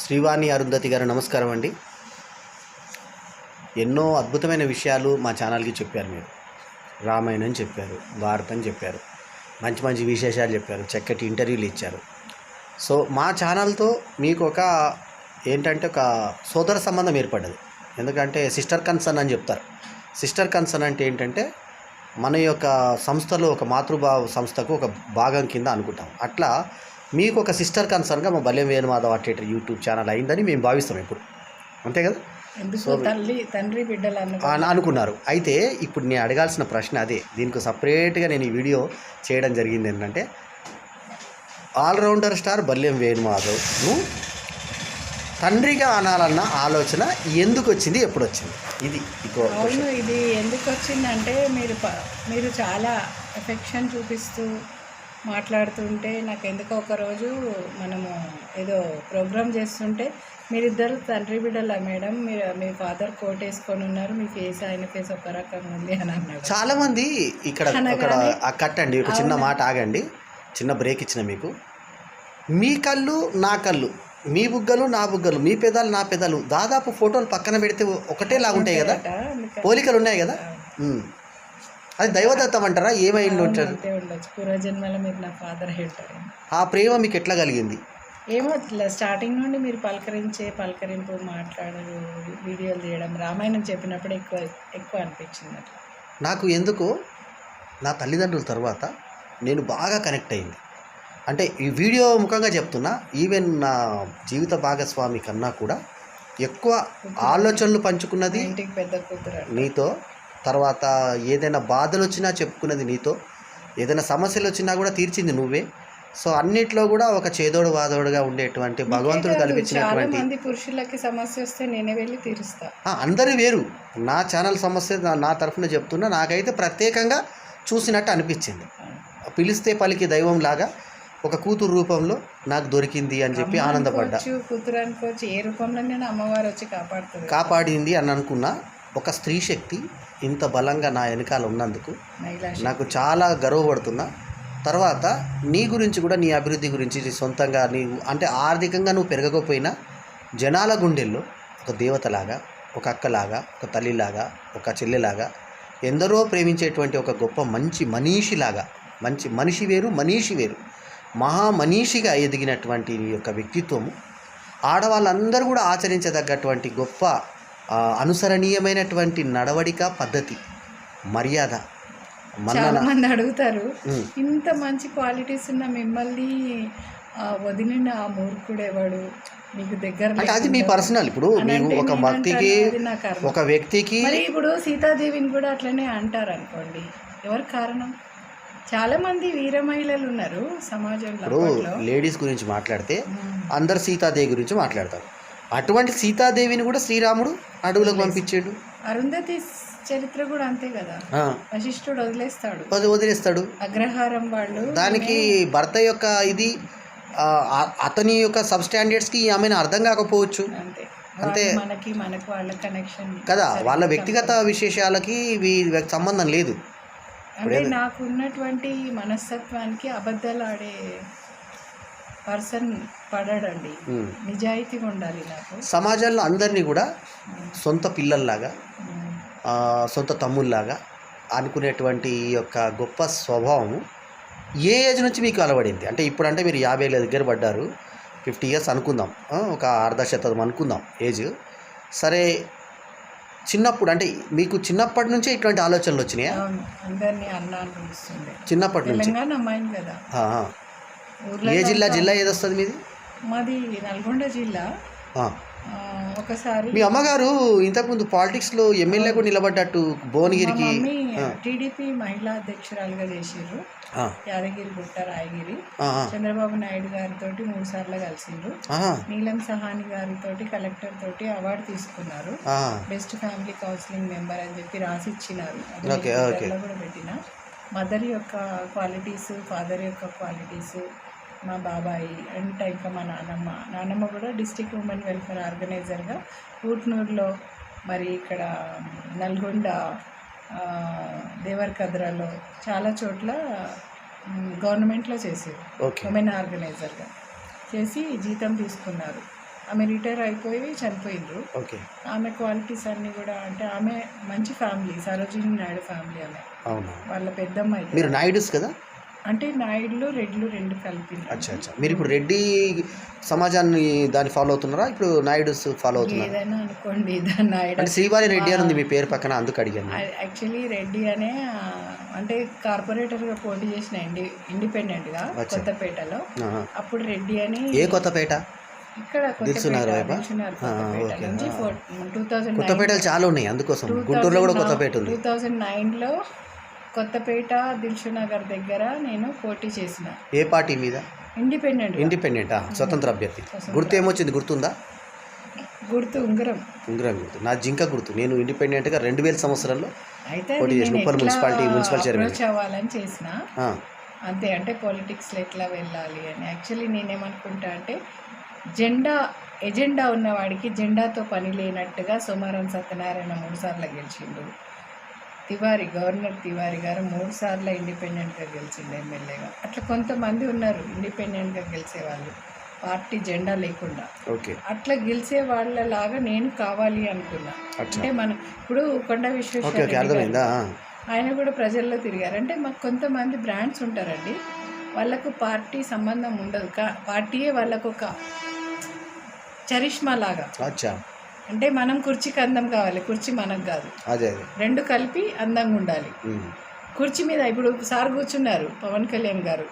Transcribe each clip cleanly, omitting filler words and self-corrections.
శ్రీవాణి అరుంధతి గారు నమస్కారం అండి. ఎన్నో అద్భుతమైన విషయాలు మా ఛానల్కి చెప్పారు. మీరు రామాయణం చెప్పారు, భారతం చెప్పారు, మంచి మంచి విశేషాలు చెప్పారు, చక్కటి ఇంటర్వ్యూలు ఇచ్చారు. సో మా ఛానల్తో మీకు ఒక సోదర సంబంధం ఏర్పడ్డది. ఎందుకంటే సిస్టర్ కన్సర్న్ అని చెప్తారు. సిస్టర్ కన్సర్న్ అంటే ఏంటంటే మన యొక్క సంస్థలో ఒక మాతృభావ సంస్థకు ఒక భాగం కింద అనుకుంటాం. అట్లా మీకు ఒక సిస్టర్ కన్సర్న్గా మా బల్యం వేణుమాధవ్ థియేటర్ యూట్యూబ్ ఛానల్ అయిందని మేము భావిస్తాం. ఇప్పుడు అంతే కదా, తండ్రి బిడ్డలు అనుకున్నారు. అయితే ఇప్పుడు నేను అడగాల్సిన ప్రశ్న అదే. దీనికి సపరేట్గా నేను ఈ వీడియో చేయడం జరిగింది. ఏంటంటే ఆల్రౌండర్ స్టార్ బల్యం వేణుమాధవ్ను తండ్రిగా అనాలన్న ఆలోచన ఎందుకు వచ్చింది, ఎప్పుడు వచ్చింది? ఇది ఇది ఎందుకు వచ్చిందంటే మీరు చాలా ఎఫెక్షన్ చూపిస్తూ మాట్లాడుతుంటే నాకు ఎందుకో ఒకరోజు మనము ఏదో ప్రోగ్రామ్ చేస్తుంటే మీరిద్దరు తండ్రి బిడ్డల మేడం, మీ ఫాదర్ కోట్ వేసుకొని ఉన్నారు, మీ ఫేస్ ఆయన ఫేస్ ఒక రకంగా ఉంది అని అన్నాడు. చాలామంది ఇక్కడ కట్టండి, ఒక చిన్న మాట ఆగండి, చిన్న బ్రేక్ ఇచ్చిన మీకు. మీ కళ్ళు నా కళ్ళు, మీ బుగ్గలు నా బుగ్గలు, మీ పెదాలు నా పెదాలు దాదాపు ఫోటోలు పక్కన పెడితే ఒకటే లాగుంటాయి కదా, పోలికలు ఉన్నాయి కదా. అది దైవదత్తం అంటారా? ఏమైంది ఉంటారు? పూర్వజన్మలో మీరు నా ఫాదర్ హెల్టారు. ఆ ప్రేమ మీకు ఎట్లా కలిగింది? ఏమో స్టార్టింగ్ నుండి మీరు పలకరింపు మాట్లాడరు, వీడియోలు తీయడం, రామాయణం చెప్పినప్పుడు ఎక్కువ అనిపించింది. అట్లా నాకు ఎందుకో నా తల్లిదండ్రుల తర్వాత నేను బాగా కనెక్ట్ అయింది. అంటే ఈ వీడియో ముఖంగా చెప్తున్నా, ఈవెన్ నా జీవిత భాగస్వామి కన్నా కూడా ఎక్కువ ఆలోచనలు పంచుకున్నది ఇంటికి పెద్ద కూతురు నీతో. తర్వాత ఏదైనా బాధలు వచ్చినా చెప్పుకున్నది నీతో, ఏదైనా సమస్యలు వచ్చినా కూడా తీర్చింది నువ్వే. సో అన్నిట్లో కూడా ఒక చేదోడు వాదోడుగా ఉండేటువంటి భగవంతుడు కల్పించినటువంటి పురుషులకి సమస్య వస్తే నేనే వెళ్ళి తీరుస్తా. అందరి వేరు. నా ఛానల్ సమస్య నా తరఫున చెప్తున్నా, నాకైతే ప్రత్యేకంగా చూసినట్టు అనిపించింది. పిలిస్తే పలికి దైవం లాగా ఒక కూతురు రూపంలో నాకు దొరికింది అని చెప్పి ఆనందపడ్డా. కూతురు అనుకోవచ్చు, ఏ రూపంలో అమ్మవారు వచ్చి కాపాడింది అని అనుకున్నా. ఒక స్త్రీ శక్తి ఇంత బలంగా నా వెనకాల ఉన్నందుకు నాకు చాలా గర్వపడుతున్నా. తర్వాత నీ గురించి కూడా, నీ అభివృద్ధి గురించి, సొంతంగా నీవు అంటే ఆర్థికంగా నువ్వు పెరగకపోయినా జనాల గుండెల్లో ఒక దేవతలాగా, ఒక అక్కలాగా, ఒక తల్లిలాగా, ఒక చెల్లెలాగా, ఎందరో ప్రేమించేటువంటి ఒక గొప్ప మంచి మనీషిలాగా, మంచి మనిషి వేరు మనీషి వేరు, మహామనీషిగా ఎదిగినటువంటి నీ యొక్క వ్యక్తిత్వము ఆడవాళ్ళందరూ కూడా ఆచరించదగ్గటువంటి గొప్ప అనుసరణీయమైనటువంటి నడవడిక, పద్ధతి, మర్యాద. చాలా మంది అడుగుతారు, ఇంత మంచి క్వాలిటీస్ ఉన్న మిమ్మల్ని వదిలిన ఆ మూర్ఖుడేవాడు మీకు దగ్గర అంటే అది మీ పర్సనల్. ఇప్పుడు మీరు ఒక భక్తికి, ఒక వ్యక్తికి, ఇప్పుడు సీతాదేవిని కూడా అట్లనే అంటారు అనుకోండి. ఎవరు కారణం? చాలా మంది వీర మహిళలు ఉన్నారు సమాజంలో. ఇప్పుడు లేడీస్ గురించి మాట్లాడితే అందరు సీతాదేవి గురించి మాట్లాడతారు. అటువంటి సీతాదేవిని కూడా శ్రీరాముడు అడవులకు పంపించాడు. అరుంధతి చరిత్ర కూడా అంతే కదా, వశిష్ఠుడు వదిలేస్తాడు అగ్రహారం వాళ్ళు. దానికి భర్త యొక్క ఇది అతని యొక్క సబ్ స్టాండర్డ్స్కి ఆమెను అర్థం కాకపోవచ్చు. అంతే, మనకు వాళ్ళ కనెక్షన్ కదా, వాళ్ళ వ్యక్తిగత విశేషాలకి సంబంధం లేదు. అంటే నాకు ఉన్నటువంటి మనస్తత్వానికి అబద్ధాలు ఆడే పర్సన్ పడాడండి. నిజాయితీగా ఉండాలి. నాకు సమాజంలో అందరినీ కూడా సొంత పిల్లల్లాగా, సొంత తమ్ముళ్ళలాగా అనుకునేటువంటి ఈ యొక్క గొప్ప స్వభావం ఏ ఏజ్ నుంచి మీకు అలవడింది? అంటే ఇప్పుడు అంటే మీరు 50 దగ్గర పడ్డారు, 50 years అనుకుందాం, ఒక అర్ధశతం అనుకుందాం ఏజ్. సరే, చిన్నప్పుడు అంటే మీకు చిన్నప్పటి నుంచే ఇటువంటి ఆలోచనలు వచ్చినాయా? అందరినీ అన్నాను పిలుస్తుండే చిన్నప్పటి నుంచి. అమ్మాయిని కదా. ఏ జిల్లా ఏదొస్తుంది మీది? మాది నల్గొండ జిల్లా. ఒకసారి మీ అమ్మగారు ఇంతకుముందు పాలిటిక్స్లో ఎమ్మెల్యే కూడా నిలబడ్డట్టు భువనగిరికి టీడీపీ మహిళా అధ్యక్షురాలుగా చేసిండ్రు. యాదగిరి గుట్ట, రాయగిరి. చంద్రబాబు నాయుడు గారితో 3 సార్లు కలిసిండ్రు. నీలం సహాని గారితో కలెక్టర్ తోటి అవార్డు తీసుకున్నారు. బెస్ట్ ఫ్యామిలీ కౌన్సిలింగ్ మెంబర్ అని చెప్పి రాసి ఇచ్చినారు. కూడా పెట్టిన మదర్ యొక్క క్వాలిటీస్, ఫాదర్ యొక్క క్వాలిటీస్, మా బాబాయి అండ్ ఇంకా మా నాన్నమ్మ కూడా డిస్ట్రిక్ట్ ఉమెన్ వెల్ఫేర్ ఆర్గనైజర్గా ఊట్నూరులో, మరి ఇక్కడ నల్గొండ, దేవరకద్రలో చాలా చోట్ల గవర్నమెంట్లో చేసారు. ఉమెన్ ఆర్గనైజర్గా చేసి జీతం తీసుకున్నారు. ఆమె రిటైర్ అయిపోయి చనిపోయిండ్రు. ఓకే. ఆమె క్వాలిటీస్ అన్నీ కూడా అంటే ఆమె మంచి ఫ్యామిలీ, సరోజిని నాయుడు ఫ్యామిలీ ఆమె. అవునా? వాళ్ళ పెద్దమ్మ అయితే. మీరు నాయుడుస్ కదా? అంటే నాయుడులు రెడ్లు రెండు కలిపి. అచ్చా అచ్చా. మీరు ఇప్పుడు రెడ్డి సమాజాన్ని దాన్ని ఫాలో అవుతున్నారా, ఇప్పుడు నాయుడుస్ ఫాలో అవుతున్నారా? ఏదైనా అనుకోండి, దాన్ని నాయుడు అంటే శ్రీవారి రెడ్డి అని ఉంది మీ పేరు పక్కన, అందుకు అడిగాను. యాక్చువల్లీ రెడ్డి అనే అంటే కార్పొరేటర్గా పోటీ చేసిన ఇండిపెండెంట్గా కొత్తపేటలో. అప్పుడు రెడ్డి అని. ఏ కొత్తపేట? ఇక్కడ కొత్తపేటలు చాలా ఉన్నాయి, అందుకోసం గుంటూరులో కూడా కొత్తపేట ఉంది. 2009లో కొత్తపేట దిల్సునగర్ దగ్గర నేను పోటీ చేసిన. ఏ పార్టీ మీద? ఇండిపెండెంట్. స్వతంత్ర అభ్యర్థి. గుర్తు ఏమొచ్చింది, గుర్తుందా? గుర్తు ఉంగరం గుర్తు. నా జింక గుర్తు. నేను ఇండిపెండెంట్గా 2000 సంవత్సరంలో అయితే పోటీ చేసిన, ఉప్పల్ మున్సిపల్ చైర్మన్ అవ్వాలని చేసిన. అంతే, అంటే పాలిటిక్స్లో ఎట్లా వెళ్ళాలి అని. యాక్చువల్లీ నేనేమనుకుంటా అంటే ఎజెండా ఉన్నవాడికి జెండాతో పని లేనట్టుగా సోమారం సత్యనారాయణ 3 సార్లు గెలిచిండు. గవర్నర్ తివారీ గారు 3 సార్లు ఇండిపెండెంట్గా గెలిచిండు ఎమ్మెల్యేగా. అట్లా కొంతమంది ఉన్నారు ఇండిపెండెంట్గా గెలిచేవాళ్ళు, పార్టీ జెండా లేకుండా. ఓకే. అట్లా గెలిచే వాళ్ళలాగా నేను కావాలి అనుకున్నా. అంటే మన ఇప్పుడు కొండ విశ్వేశ్వర ఆయన కూడా ప్రజల్లో తిరిగారు. అంటే మాకు కొంతమంది బ్రాండ్స్ ఉంటారండి, వాళ్ళకు పార్టీ సంబంధం ఉండదు, పార్టీయే వాళ్ళకు ఒక చరిష్మా లాగా. అంటే మనం కుర్చీకి అందం కావాలి, కుర్చీ మనకు కాదు. రెండు కలిపి అందంగా ఉండాలి. కుర్చీ మీద ఇప్పుడు సార్ కూర్చున్నారు పవన్ కళ్యాణ్ గారు,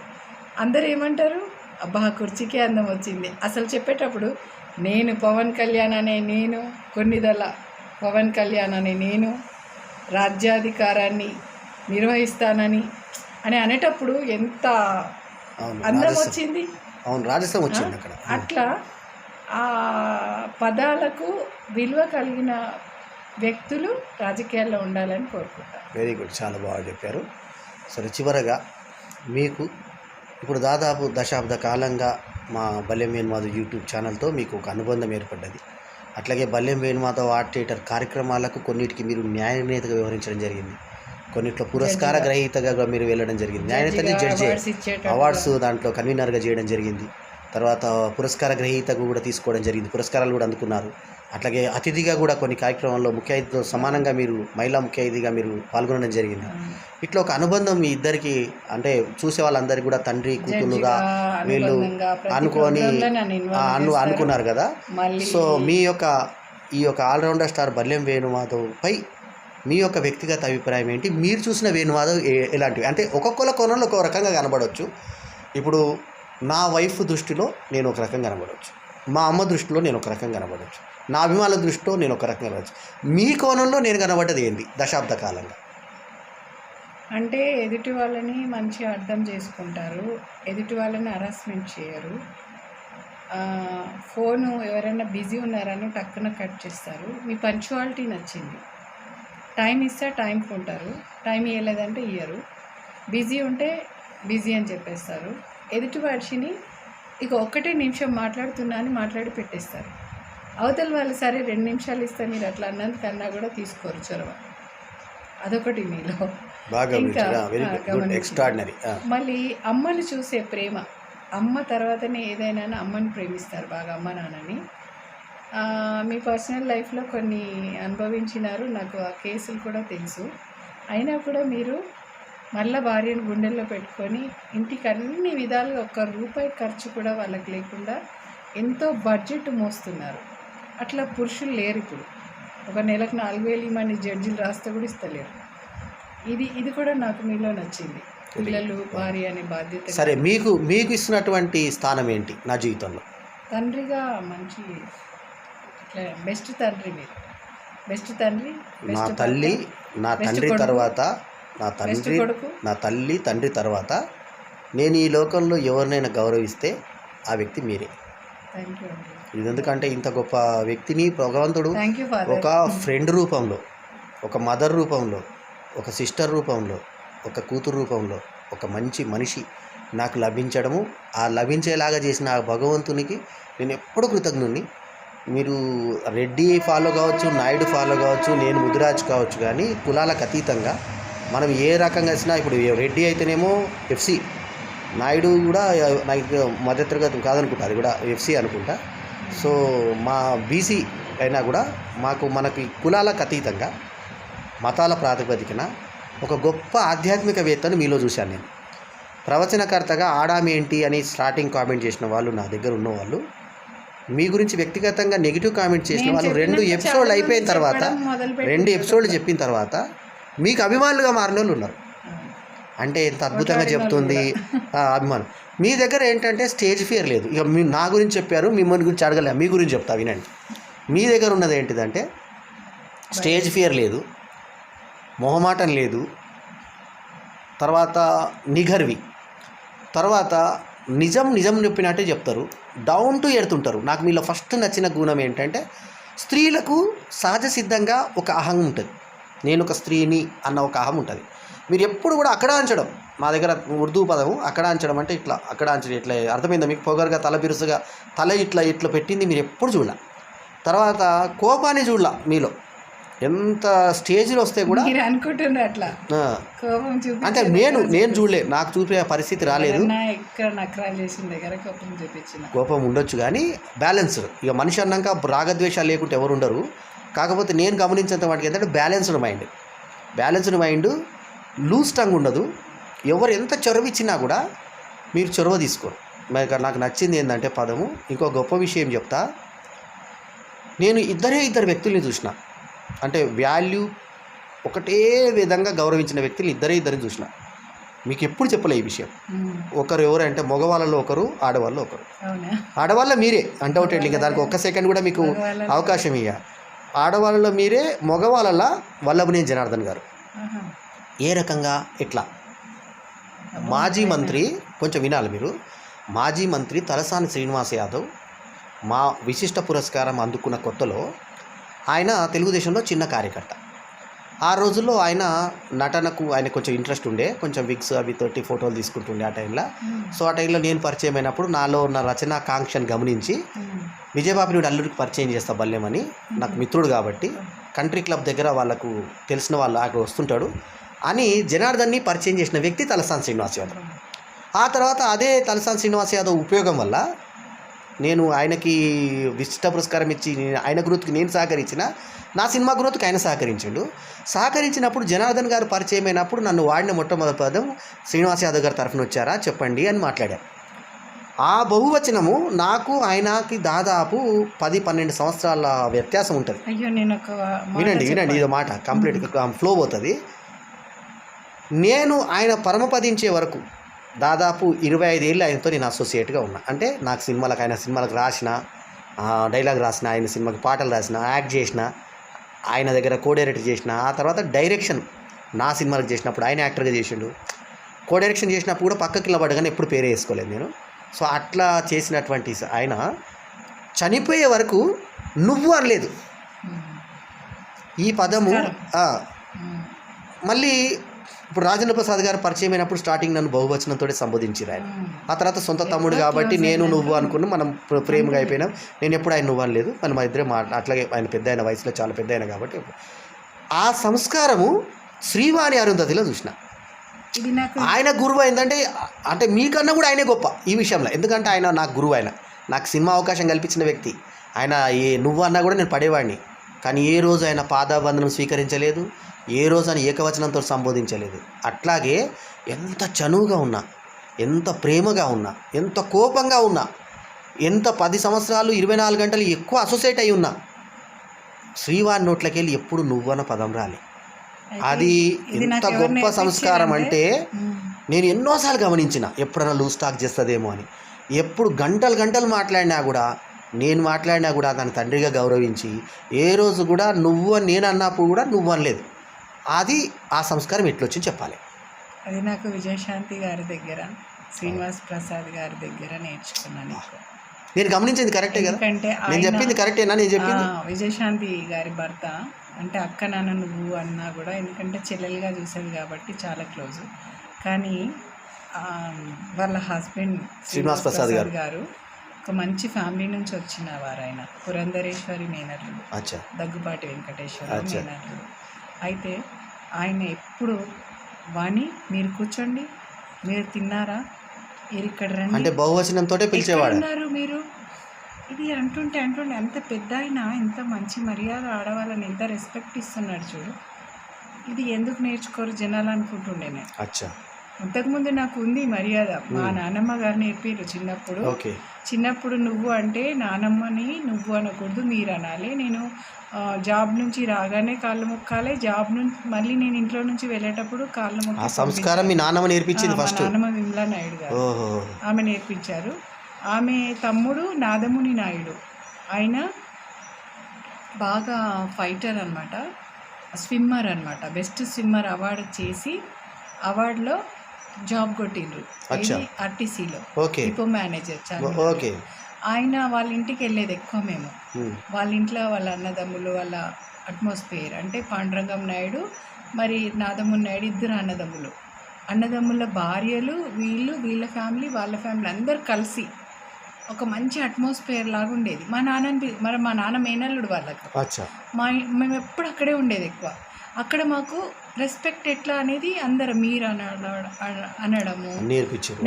అందరు ఏమంటారు, అబ్బా కుర్చీకే అందం వచ్చింది. అసలు చెప్పేటప్పుడు నేను పవన్ కళ్యాణ్ అనే నేను, కొన్నిదల పవన్ కళ్యాణ్ అనే నేను రాజ్యాధికారాన్ని నిర్వహిస్తానని అని అనేటప్పుడు ఎంత అందం వచ్చింది. అట్లా ఆ పదాలకు విలువ కలిగిన వ్యక్తులు రాజకీయాల్లో ఉండాలని కోరుకుంటారు. వెరీ గుడ్, చాలా బాగా చెప్పారు. సరే, చివరగా మీకు ఇప్పుడు దాదాపు దశాబ్ద కాలంగా మా బల్లెం వేణుమాధవ్ యూట్యూబ్ ఛానల్తో మీకు ఒక అనుబంధం ఏర్పడ్డది. అట్లాగే బల్లెం వేణుమాధవ్ ఆర్ట్ థియేటర్ కార్యక్రమాలకు కొన్నిటికి మీరు న్యాయనేతగా వ్యవహరించడం జరిగింది, కొన్నిట్లో పురస్కార గ్రహీతగా మీరు వెళ్ళడం జరిగింది. న్యాయనేతని జడ్జి అవార్డ్స్ దాంట్లో కన్వీనర్గా చేయడం జరిగింది. తర్వాత పురస్కార గ్రహీతగా కూడా తీసుకోవడం జరిగింది, పురస్కారాలు కూడా అందుకున్నారు. అట్లాగే అతిథిగా కూడా కొన్ని కార్యక్రమాల్లో ముఖ్య అతిథితో సమానంగా మీరు మహిళా ముఖ్య అతిథిగా మీరు పాల్గొనడం జరిగింది. ఇట్లా ఒక అనుబంధం మీ ఇద్దరికి, అంటే చూసే వాళ్ళందరికీ కూడా తండ్రి కూతురుగా వీళ్ళు అనుకున్నారు కదా. సో మీ యొక్క ఈ యొక్క ఆల్రౌండర్ స్టార్ బల్లెం వేణుమాధవ్ పై మీ యొక్క వ్యక్తిగత అభిప్రాయం ఏంటి? మీరు చూసిన వేణుమాధవ్ ఎలాంటివి? అంటే ఒక్కొక్కల కోణంలో ఒక్కొక్క రకంగా కనబడవచ్చు. ఇప్పుడు నా వైఫ్ దృష్టిలో నేను ఒక రకంగా కనబడవచ్చు, మా అమ్మ దృష్టిలో నేను ఒక రకంగా కనబడవచ్చు, నా అభిమానుల దృష్టిలో నేను ఒక రకంగా కనబడవచ్చు. మీ కోణంలో నేను కనబడ్డది ఏంటి దశాబ్ద కాలంగా? అంటే ఎదుటి వాళ్ళని మంచిగా అర్థం చేసుకుంటారు, ఎదుటి వాళ్ళని హరాస్మెంట్ చేయరు, ఫోను ఎవరైనా బిజీ ఉన్నారని టక్కున కట్ చేస్తారు. మీ పంక్చువాలిటీ నచ్చింది, టైం ఇస్తే టైంకి ఉంటారు, టైం ఇవ్వలేదంటే ఇయ్యరు, బిజీ ఉంటే బిజీ అని చెప్పేస్తారు. ఎదుటి మనిషిని ఇక 1 నిమిషం మాట్లాడుతున్నా అని మాట్లాడి పెట్టేస్తారు. అవతల వాళ్ళు సరే 2 నిమిషాలు ఇస్తే మీరు అట్లా అన్నందుకన్నా కూడా తీసుకోరు చొరవ. అదొకటి మీలో. ఇంకా మళ్ళీ అమ్మని చూసే ప్రేమ, అమ్మ తర్వాతనే ఏదైనా అమ్మని ప్రేమిస్తారు బాగా, అమ్మ నాన్నని. మీ పర్సనల్ లైఫ్లో కొన్ని అనుభవించినారు, నాకు ఆ కేసులు కూడా తెలుసు. అయినా కూడా మీరు మళ్ళీ భార్యను గుండెల్లో పెట్టుకొని ఇంటికి అన్ని విధాలుగా ₹1 ఖర్చు కూడా వాళ్ళకి లేకుండా ఎంతో బడ్జెట్ మోస్తున్నారు. అట్లా పురుషులు లేరు ఇప్పుడు. ఒక నెలకు 4,000 ఇవ్వమని జడ్జిలు రాస్తే కూడా ఇస్తలేరు. ఇది కూడా నాకు మీలో నచ్చింది, పిల్లలు భార్య అనే బాధ్యత. సరే, మీకు ఇస్తున్నటువంటి స్థానం ఏంటి నా జీవితంలో? తండ్రిగా మంచి బెస్ట్ తండ్రి. మీరు బెస్ట్ తండ్రి. నా తండ్రి తర్వాత నా తండ్రి తర్వాత నేను ఈ లోకంలో ఎవరినైనా గౌరవిస్తే ఆ వ్యక్తి మీరే. ఇది ఎందుకంటే ఇంత గొప్ప వ్యక్తిని భగవంతుడు ఒక ఫ్రెండ్ రూపంలో, ఒక మదర్ రూపంలో, ఒక సిస్టర్ రూపంలో, ఒక కూతురు రూపంలో ఒక మంచి మనిషి నాకు లభించడము, ఆ లభించేలాగా చేసిన ఆ భగవంతునికి నేను ఎప్పుడు కృతజ్ఞుడిని. మీరు రెడ్డి ఫాలో కావచ్చు, నాయుడు ఫాలో కావచ్చు, నేను ముదిరాజ్ కావచ్చు, కానీ కులాలకు అతీతంగా మనం ఏ రకంగా వచ్చినా, ఇప్పుడు రెడ్డి అయితేనేమో FC, నాయుడు కూడా నాకు మధ్యతరగతి కాదనుకుంటా, అది కూడా FC అనుకుంటా. సో మా బీసీ అయినా కూడా మనకి కులాలకు అతీతంగా మతాల ప్రాతిపదికన ఒక గొప్ప ఆధ్యాత్మికవేత్తను మీలో చూశాను నేను. ప్రవచనకర్తగా ఆడామి ఏంటి అని స్టార్టింగ్ కామెంట్ చేసిన వాళ్ళు నా దగ్గర ఉన్నవాళ్ళు, మీ గురించి వ్యక్తిగతంగా నెగిటివ్ కామెంట్ చేసిన వాళ్ళు 2 ఎపిసోడ్లు అయిపోయిన తర్వాత 2 ఎపిసోడ్లు చెప్పిన తర్వాత మీకు అభిమానులుగా మారిన వాళ్ళు ఉన్నారు. అంటే ఎంత అద్భుతంగా చెప్తుంది అభిమానం. మీ దగ్గర ఏంటంటే స్టేజ్ ఫియర్ లేదు. ఇక నా గురించి చెప్పారు, మిమ్మల్ని గురించి అడగలే, మీ గురించి చెప్తా వినండి. మీ దగ్గర ఉన్నది ఏంటిదంటే స్టేజ్ ఫియర్ లేదు, మొహమాటం లేదు, తర్వాత నిఘర్వి, తర్వాత నిజం చెప్పినట్టే చెప్తారు, డౌన్ టు ఎర్త్ ఉంటారు. నాకు మీలో ఫస్ట్ నచ్చిన గుణం ఏంటంటే స్త్రీలకు సహజ సిద్ధంగా ఒక అహం ఉంటుంది. నేను ఒక స్త్రీని అన్న ఒక అహం ఉంటుంది. మీరు ఎప్పుడు కూడా అక్కడ అంచడం, మా దగ్గర ఉర్దూ పదము అక్కడ అంచడం అంటే ఇట్లా అక్కడ అంచడం, ఇట్లా అర్థమైందా మీకు? పొగరుగా తల బిరుసుగా తల ఇట్లా పెట్టింది మీరు ఎప్పుడు చూడాల. తర్వాత కోపాన్ని చూడాల. మీలో ఎంత స్టేజ్లో వస్తే కూడా అనుకుంటున్నారు అట్లా అంటే నేను చూడలే, నాకు చూపే పరిస్థితి రాలేదు. కోపం ఉండొచ్చు కానీ బ్యాలెన్స్డ్. ఇక మనిషి అన్నాక రాగద్వేషాలు లేకుంటే ఎవరు ఉండరు. కాకపోతే నేను గమనించేంత వాటికి ఏంటంటే బ్యాలెన్స్డ్ మైండ్ లూజ్ టంగ్ ఉండదు. ఎవరు ఎంత చొరవ ఇచ్చినా కూడా మీరు చొరవ తీసుకోరు. మరి నాకు నచ్చింది ఏంటంటే పదము. ఇంకో గొప్ప విషయం చెప్తా. నేను ఇద్దరు వ్యక్తుల్ని చూసిన, అంటే వాల్యూ ఒకటే విధంగా గౌరవించిన వ్యక్తులు ఇద్దరిని చూసిన. మీకు ఎప్పుడు చెప్పలే ఈ విషయం. ఒకరు ఎవరంటే మగవాళ్ళలో ఒకరు, ఆడవాళ్ళు ఒకరు. ఆడవాళ్ళ మీరే అన్డౌటెడ్లీ, ఇంకా దానికి ఒక్క సెకండ్ కూడా మీకు అవకాశం ఇయ్య. ఆడవాళ్ళలో మీరే, మగవాళ్ళ వల్లభనేని జనార్దన్ గారు. ఏ రకంగా ఎట్లా? మాజీ మంత్రి, కొంచెం వినాలి మీరు. మాజీ మంత్రి తలసాని శ్రీనివాస్ యాదవ్ మా విశిష్ట పురస్కారం అందుకున్న కొత్తలో ఆయన తెలుగుదేశంలో చిన్న కార్యకర్త. ఆ రోజుల్లో ఆయన నటనకు ఆయన కొంచెం ఇంట్రెస్ట్ ఉండే, కొంచెం విగ్స్ అవి తోటి ఫోటోలు తీసుకుంటుండే ఆ టైంలో. సో ఆ టైంలో నేను పరిచయం అయినప్పుడు నాలో ఉన్న రచనాకాంక్షను గమనించి విజయబాబుని అల్లుడికి పరిచయం చేస్తా బల్లేమని, నాకు మిత్రుడు కాబట్టి కంట్రీ క్లబ్ దగ్గర వాళ్ళకు తెలిసిన వాళ్ళు అక్కడ వస్తుంటాడు అని జనార్దన్ని పరిచయం చేసిన వ్యక్తి తలసాని శ్రీనివాస్ యాదవ్. ఆ తర్వాత అదే తలసాని శ్రీనివాస్ యాదవ్ ఉపయోగం వల్ల నేను ఆయనకి విశిష్ట పురస్కారం ఇచ్చి ఆయన గ్రోత్కి నేను సహకరించిన, నా సినిమా గ్రోత్కి ఆయన సహకరించినప్పుడు జనార్దన్ గారు పరిచయం అయినప్పుడు నన్ను వాడిన మొట్టమొదటి పదం శ్రీనివాస్ యాదవ్ గారి తరఫున వచ్చారా చెప్పండి అని మాట్లాడారు. ఆ బహువచనము నాకు ఆయనకి దాదాపు 10-12 సంవత్సరాల వ్యత్యాసం ఉంటుంది. వినండి ఇదో మాట కంప్లీట్గా ఫ్లో పోతుంది. నేను ఆయన పరమపదించే వరకు దాదాపు 25 ఏళ్ళు ఆయనతో నేను అసోసియేట్గా ఉన్నా. అంటే నాకు ఆయన సినిమాలకు రాసిన, డైలాగ్ రాసిన, ఆయన సినిమాకి పాటలు రాసిన, యాక్ట్ చేసిన, ఆయన దగ్గర కో డైరెక్టర్ చేసిన, ఆ తర్వాత డైరెక్షన్ నా సినిమాలకు చేసినప్పుడు ఆయన యాక్టర్గా చేసిండు. కో డైరెక్షన్ చేసినప్పుడు కూడా పక్కకి నిలబడ్డా కానీ ఎప్పుడు పేరే వేసుకోలేదు నేను. సో అట్లా చేసినటువంటి ఆయన చనిపోయే వరకు నువ్వు అనలేదు. ఈ పదము మళ్ళీ ఇప్పుడు రాజేంద్ర ప్రసాద్ గారు పరిచయం అయినప్పుడు స్టార్టింగ్ నన్ను బహువచనంతో సంబోధించారు ఆయన. ఆ తర్వాత సొంత తమ్ముడు కాబట్టి నేను నువ్వు అనుకున్నాం, మనం ప్రేమగా అయిపోయినాం. నేను ఎప్పుడు ఆయన నువ్వు అనలేదు, మన ఇద్దరే అట్లాగే ఆయన పెద్ద అయిన వయసులో చాలా పెద్ద అయినా కాబట్టి ఆ సంస్కారము శ్రీవాణి అరుంధతిలో చూసిన. ఆయన గురువు అయిందంటే అంటే మీకన్నా కూడా ఆయనే గొప్ప ఈ విషయంలో. ఎందుకంటే ఆయన నాకు గురువు, ఆయన నాకు సినిమా అవకాశం కల్పించిన వ్యక్తి. ఆయన నువ్వు అన్నా కూడా నేను పడేవాడిని, కానీ ఏ రోజు ఆయన పాదాబంధనం స్వీకరించలేదు, ఏ రోజు అని ఏకవచనంతో సంబోధించలేదు. అట్లాగే ఎంత చనువుగా ఉన్నా, ఎంత ప్రేమగా ఉన్నా, ఎంత కోపంగా ఉన్నా, ఎంత 10 సంవత్సరాలు 24 గంటలు ఎక్కువ అసోసియేట్ అయి ఉన్నా శ్రీవారి నోట్లకి వెళ్ళి ఎప్పుడు నువ్వన్న పదం రాలి. అది ఎంత గొప్ప సంస్కారం అంటే నేను ఎన్నోసార్లు గమనించిన, ఎప్పుడైనా లూజ్ టాక్ చేస్తుందేమో అని. ఎప్పుడు గంటలు మాట్లాడినా కూడా, నేను మాట్లాడినా కూడా తన తండ్రిగా గౌరవించి ఏ రోజు కూడా నువ్వు అని నేను అన్నప్పుడు కూడా నువ్వు అనలేదు. అది ఆ సంస్కారం ఎట్లొచ్చింది చెప్పాలి. అది నాకు విజయశాంతి గారి దగ్గర, శ్రీనివాస్ ప్రసాద్ గారి దగ్గర నేర్చుకున్నాను. నేను గమనించింది కరెక్టే కదా, నేను చెప్పింది కరెక్టేనా? నేను చెప్పింది విజయశాంతి గారి భర్త అంటే అక్క నాన్న నువ్వు అన్నా కూడా, ఎందుకంటే చెల్లెలుగా చూసేది కాబట్టి చాలా క్లోజ్. కానీ వాళ్ళ హస్బెండ్ శ్రీనివాస్ ప్రసాద్ గారు ఒక మంచి ఫ్యామిలీ నుంచి వచ్చిన వారు. ఆయన పురంధరేశ్వరి మేనర్లు, దగ్గుపాటి వెంకటేశ్వర మేనర్లు. అయితే ఆయన ఎప్పుడు వాణి మీరు కూర్చోండి, మీరు తిన్నారా, మీరు ఇక్కడ రండి అంటే బహువచనంతో పిలిచేవాడు. మీరు ఇది అంటుంటే అంత పెద్ద అయినా ఎంత మంచి మర్యాద ఆడవాళ్ళని ఎంత రెస్పెక్ట్ ఇస్తున్నాడు చూడు. ఇది ఎందుకు నేర్చుకోరు జనాలు అనుకుంటుండే నేను. అచ్చా. అంతకుముందు నాకు ఉంది మర్యాద. మా నానమ్మ గారు నేర్పారు చిన్నప్పుడు. చిన్నప్పుడు నువ్వు అంటే నానమ్మని నువ్వు అనకూడదు, మీరు అనాలి. నేను జాబ్ నుంచి రాగానే కాళ్ళు మొక్కాలి, జాబ్ నుంచి మళ్ళీ నేను ఇంట్లో నుంచి వెళ్ళేటప్పుడు కాళ్ళు మొక్కి. సంస్కారం మీ నానమ్మ నేర్పించింది ఫస్ట్. నానమ్మ విమలా నాయుడు గారు ఆమె నేర్పించారు. ఆమె తమ్ముడు నాదముని నాయుడు, ఆయన బాగా ఫైటర్ అనమాట, స్విమ్మర్ అనమాట. బెస్ట్ స్విమ్మర్ అవార్డు చేసి అవార్డులో జాబ్ కొట్టిండ్రు ఆర్టీసీలో, డిపో మేనేజర్. చాలా ఆయన వాళ్ళ ఇంటికి వెళ్ళేది ఎక్కువ మేము. వాళ్ళ ఇంట్లో వాళ్ళ అన్నదమ్ములు, వాళ్ళ అట్మాస్ఫియర్ అంటే పాండురంగం నాయుడు మరి నాదముని నాయుడు ఇద్దరు అన్నదమ్ముల భార్యలు, వీళ్ళ ఫ్యామిలీ వాళ్ళ ఫ్యామిలీ అందరు కలిసి ఒక మంచి అట్మాస్ఫియర్ లాగా ఉండేది. మా నాన్న మేనల్లుడు వాళ్ళకు. మేము ఎప్పుడు అక్కడే ఉండేది ఎక్కువ. అక్కడ మాకు రెస్పెక్ట్ ఎట్లా అనేది అందరు మీరు అనడము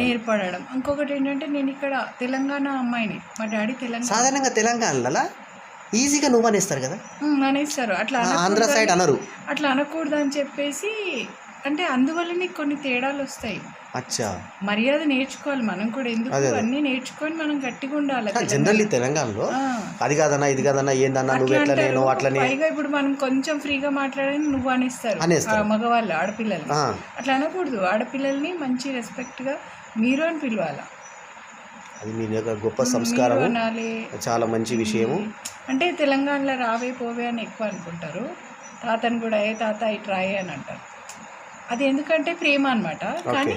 నేర్పడడం. ఇంకొకటి ఏంటంటే నేను ఇక్కడ తెలంగాణ అమ్మాయిని, మా డాడీ తెలంగాణ. సాధారణంగా తెలంగాణలో ఈజీగా నువ్వు అనేస్తారు కదా, అనేస్తారు. అట్లా ఆంధ్ర సైడ్ అనరు. అట్లా అనకూడదు అని చెప్పేసి, అంటే అందువల్లనే కొన్ని తేడాలు వస్తాయి. మర్యాద నేర్చుకోవాలి మనం కూడా. ఎందుకు అన్నీ నేర్చుకొని మనం గట్టిగా ఉండాలి. జనరల్లీ తెలంగాణలో అది కాదన్నా ఇది కాదన్నా ఏందన్నా నువ్వు ఎట్లా నేను అట్లనే. పైగా ఇప్పుడు మనం కొంచెం ఫ్రీగా మాట్లాడని నువ్వు అనేస్తారు మగవాళ్ళు, ఆడపిల్లలు. అట్లా అనకూడదు. ఆడపిల్లల్ని మంచి రెస్పెక్ట్ గా మీరు అని పిలవాలి. అది మీ యొక్క గొప్ప సంస్కారం, చాలా మంచి విషయము. అంటే తెలంగాణలో రావే పోవే అని ఎక్కువ అనుకుంటారు. తాతను కూడా ఏ తాత ఇటు రాయే అని అంటారు. అది ఎందుకంటే ప్రేమ అనమాట. కానీ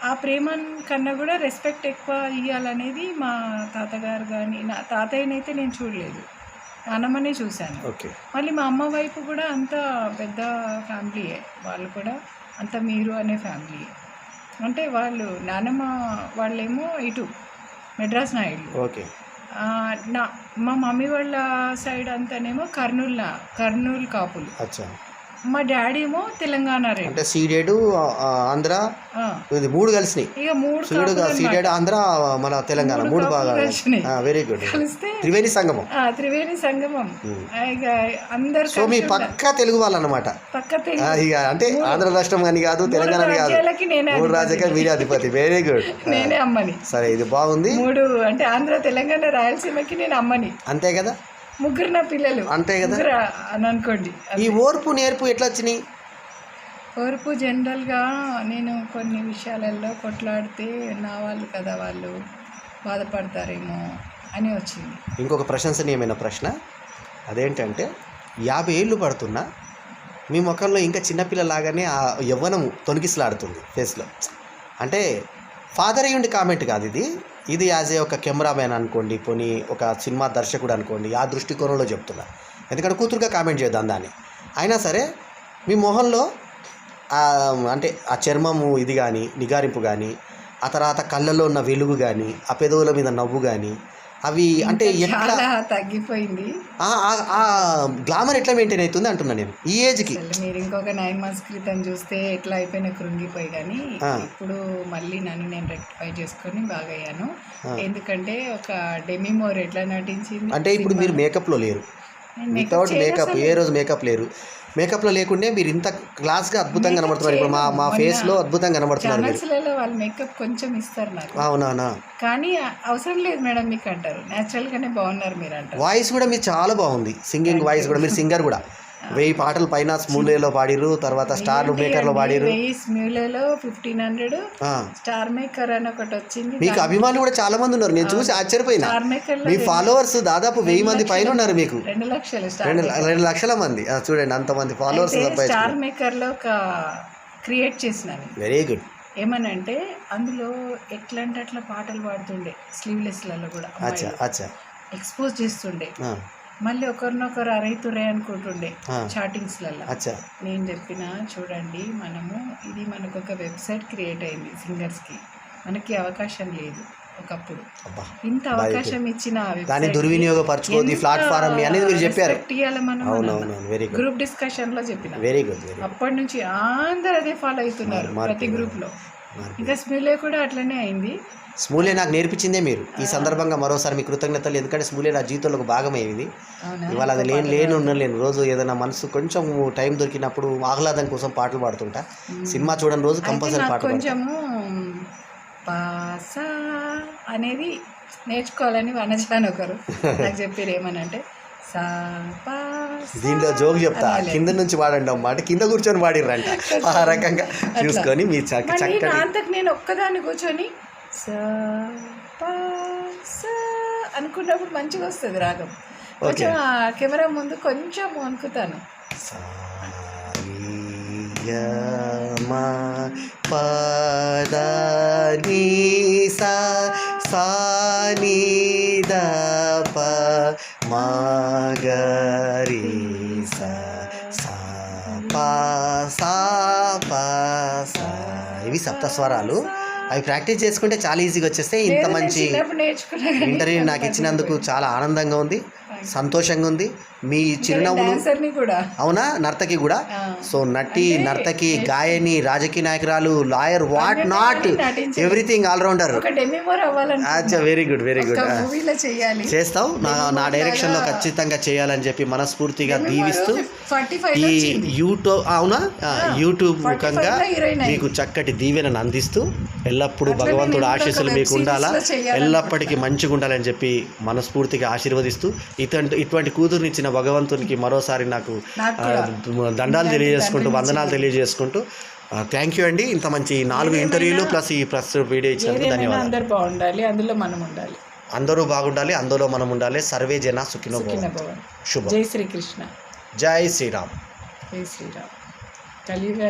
ఆ ప్రేమ కన్నా కూడా రెస్పెక్ట్ ఎక్కువ ఇవ్వాలనేది మా తాతగారు. కానీ నా తాతయ్యనైతే నేను చూడలేదు, నానమ్మనే చూశాను. మళ్ళీ మా అమ్మ వైపు కూడా అంత పెద్ద ఫ్యామిలీయే, వాళ్ళు కూడా అంత మీరు అనే ఫ్యామిలీయే. అంటే వాళ్ళు నానమ్మ వాళ్ళేమో ఇటు మెడ్రాస్ నాయుడు, మా మమ్మీ వాళ్ళ సైడ్ అంతానేమో కర్నూలు కాపులు. మా డాడీ ఏమో తెలంగాణ రేపు, అంటే సీడెడ్ ఆంధ్ర మూడు కలిసినాయి. ఇక మూడు సీడెడ్ ఆంధ్ర మన తెలంగాణ మూడు బాగా వెరీ గుడ్. కలిస్తే త్రివేణి సంగమం. ఇక అందరు సో మీ పక్క తెలుగు వాళ్ళు అన్నమాట. ఇక అంటే ఆంధ్ర రాష్ట్రం అని కాదు, తెలంగాణ కాదు, మూడు రాజ్యాలకి మీరే అధిపతి. Very good. నేనే అమ్మని. సరే, ఇది బాగుంది. మూడు అంటే ఆంధ్ర, తెలంగాణ, రాయలసీమకి నేను అమ్మని. అంతే కదా, ముగ్గురు నా పిల్లలు. అంతే కదా అని అనుకోండి. ఈ ఓర్పు నేర్పు ఎట్లా వచ్చినాయి? ఓర్పు జనరల్గా నేను కొన్ని విషయాలలో కొట్లాడితే నా వాళ్ళు కదా, వాళ్ళు బాధపడతారేమో అని వచ్చింది. ఇంకొక ప్రశంసనీయమైన ప్రశ్న అదేంటంటే, 50 ఏళ్ళు పడుతున్నా మీ ముఖంలో ఇంకా చిన్నపిల్లలాగానే ఆ యవ్వనం తొలగిసలాడుతుంది ఫేస్లో. అంటే ఫాదర్ అయ్యుండి కామెంట్ కాదు ఇది యాజ్ ఏ ఒక కెమెరామ్యాన్ అనుకోండి, పోనీ ఒక సినిమా దర్శకుడు అనుకోండి, ఆ దృష్టికోణంలో చెప్తున్నా. ఎందుకంటే కూతురుగా కామెంట్ చేద్దాం దాన్ని. అయినా సరే మీ మొహంలో అంటే ఆ చర్మము ఇది కానీ, నిగారింపు కానీ, ఆ తర్వాత కళ్ళల్లో ఉన్న వెలుగు కానీ, ఆ పెదవుల మీద నవ్వు కానీ, అవి అంటే ఎట్లా తగ్గిపోయింది. ఆ గ్లామర్ ఎట్లా మెయింటైన్ అవుతుంది అంటున్నా నేను ఈ ఏజ్కి. మీరు ఇంకొక 9 months క్రితం చూస్తే ఎట్లా అయిపోయినా కృంగిపోయి, కానీ ఇప్పుడు మళ్ళీ నన్ను నేను రెక్టిఫై చేసుకొని బాగా అయ్యాను. ఎందుకంటే ఒక డెమీ మోర్ ఎట్లా నటించింది. అంటే ఇప్పుడు మీరు మేకప్లో లేరు, వితౌట్ మేకప్, ఏ రోజు మేకప్ లేరు. మేకప్లో లేకుండే మీరు ఇంత క్లాస్గా అద్భుతంగా కనబడుతున్నారు. ఇప్పుడు మా ఫేస్లో అద్భుతంగా కనబడుతున్నారు. వాళ్ళు మేకప్ కొంచెం ఇస్తారు నాకు. అవునా? కానీ అవసరం లేదు మేడం మీకు అంటారు. న్యాచురల్గానే బాగున్నారు మీరు అంటారు. వాయిస్ కూడా మీరు చాలా బాగుంది, సింగింగ్ వాయిస్ కూడా. మీరు సింగర్ కూడా. 1000 పాటలు పైన స్మూలేలో పాడిరు, తర్వాత స్టార్ మేకర్లో పాడిరు. స్మూలేలో 1500 స్టార్ మేకర్ అని ఒకటి వచ్చింది. మీకు అభిమానులు కూడా చాలా మంది ఉన్నారు, నేను చూసి ఆశ్చర్యపోయినా. మీ ఫాలోవర్స్ దాదాపు 1000 మంది పైన ఉన్నారు మీకు. 2 లక్షల మంది. చూడండి, అంతమంది ఫాలోవర్స్. స్టార్ మేకర్ లో ఒక క్రియేట్ చేసినాను. Very good. ఏమనంటే అందులో ఎట్లా అంటే అట్లా పాటలు పాడుతుండే, స్లీవ్లెస్లలో కూడా ఎక్స్పోజ్ చేస్తుండే. మళ్ళీ ఒకరినొకరు అరైతురే అనుకుంటుండే చాటింగ్స్లలో. నేను చెప్పిన చూడండి, మనకు ఒక వెబ్సైట్ క్రియేట్ అయింది సింగర్స్కి, మనకి అవకాశం లేదు ఒకప్పుడు. ఇంత అవకాశం ఇచ్చిన దుర్వినియోగపరచుకోవద్దు ఈ ప్లాట్ఫారం అనేది మీరు చెప్పారు. గ్రూప్ డిస్కషన్ లో చెప్పిన. Very good. అప్పటి నుంచి అందరూ అదే ఫాలో అవుతున్నారు ప్రతి గ్రూప్ లో. ఇంకా స్మిలే కూడా అట్లనే అయింది. స్మూలే నాకు నేర్పించిందే మీరు. ఈ సందర్భంగా మరోసారి మీ కృతజ్ఞతలు. ఎందుకంటే స్మూలే నా జీవితంలో ఒక భాగమైంది. ఇవాళ అది ఉండలేను. రోజు ఏదైనా మనసు కొంచెం టైం దొరికినప్పుడు ఆహ్లాదం కోసం పాటలు పాడుతుంటా. సినిమా చూడని రోజు కంపల్సరీ పాటలు కొంచెము పాసా అనేది నేర్చుకోవాలని వనజాన్ ఒకరు నాకు చెప్పారు. ఏమనంటే సా పా దీంట్లో జోక్ చెప్తా, కింద నుంచి వాడండి అన్నమాట. కింద కూర్చొని వాడిర్రంట. ఆ రకంగా చూసుకొని మీ చక్కటి అంతకు నేను ఒక్కదాన్ని కూర్చొని సా పా సా అనుకున్నప్పుడు మంచిగా వస్తుంది రాగం. కొంచెం ఆ కెమెరా ముందు కొంచెం అనుకుతాను. ఇవి సప్తస్వరాలు. అవి ప్రాక్టీస్ చేసుకుంటే చాలా ఈజీగా వచ్చేస్తే. ఇంత మంచి ఇంటర్వ్యూ నాకు ఇచ్చినందుకు చాలా ఆనందంగా ఉంది, సంతోషంగా ఉంది. మీ చిరునవ్వులు అవునా, నర్తకి కూడా. సో నర్తకి, గాయని, రాజకీయ నాయకురాలు, lawyer, what not everything allrounder. అచ్చా, వెరీ గుడ్. చేస్తావు. నా డైరెక్షన్లో ఖచ్చితంగా చేయాలని చెప్పి మనస్ఫూర్తిగా దీవిస్తూ ఈ యూట్యూబ్ యూట్యూబ్ ముఖంగా మీకు చక్కటి దీవెనను అందిస్తూ ఎల్లప్పుడూ భగవంతుడు ఆశీస్సులు మీకు ఉండాలా, ఎల్లప్పటికీ మంచిగా ఉండాలని చెప్పి మనస్ఫూర్తిగా ఆశీర్వదిస్తూ ఇటువంటి కూతురునిచ్చిన భగవంతునికి మరోసారి నాకు దండాలు తెలియజేసుకుంటూ, వందనాలు తెలియజేసుకుంటూ థ్యాంక్ యూ అండి. ఇంత మంచి 4 ఇంటర్వ్యూలు ప్లస్ ఈ ప్రస్తుత వీడియో ఇచ్చినందుకు ధన్యవాదాలు. అందరూ బాగుండాలి, అందులో మనం ఉండాలి. అందరూ బాగుండాలి, అందులో మనం ఉండాలి. సర్వే జన సుఖినో భవంతు. శుభం. జై శ్రీకృష్ణ. జై శ్రీరామ్. జై శ్రీరామ్. కలియుగ